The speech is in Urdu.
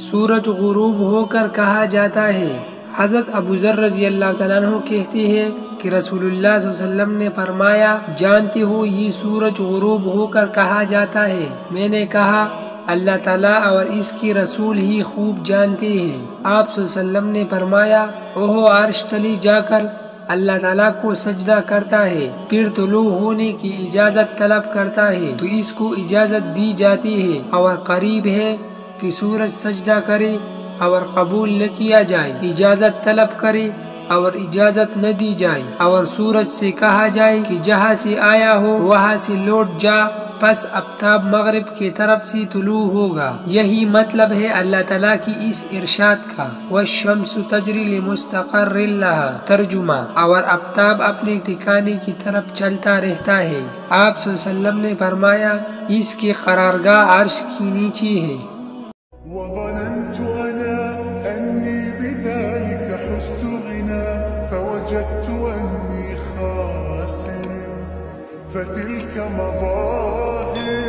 سورج غروب ہو کر کہا جاتا ہے۔ حضرت ابو ذر رضی اللہ تعالیٰ عنہ کہتے ہیں کہ رسول اللہ صلی اللہ علیہ وسلم نے فرمایا، جانتے ہو یہ سورج غروب ہو کر کہا جاتا ہے؟ میں نے کہا اللہ تعالیٰ اور اس کی رسول ہی خوب جانتے ہیں۔ آپ صلی اللہ علیہ وسلم نے فرمایا، وہ عرش تلے جا کر اللہ تعالیٰ کو سجدہ کرتا ہے، پھر طلوع ہونے کی اجازت طلب کرتا ہے تو اس کو اجازت دی جاتی ہے، اور قریب ہے کہ سورج سجدہ کرے اور قبول نہ کیا جائے، اجازت طلب کرے اور اجازت نہ دی جائے، اور سورج سے کہا جائے کہ جہاں سے آیا ہو وہاں سے لوٹ جا، پس آفتاب مغرب کی طرف سے طلوع ہوگا۔ یہی مطلب ہے اللہ تعالیٰ کی اس ارشاد کا، والشمس تجری لمستقر لها، ترجمہ، اور آفتاب اپنے ٹھکانے کی طرف چلتا رہتا ہے۔ آپ صلی اللہ علیہ وسلم نے فرمایا، اس کی قرارگاہ عرش کی نیچے ہے۔ وظننت أنا أني بذلك حزت غنى فوجدت أني خاسر فتلك مظاهر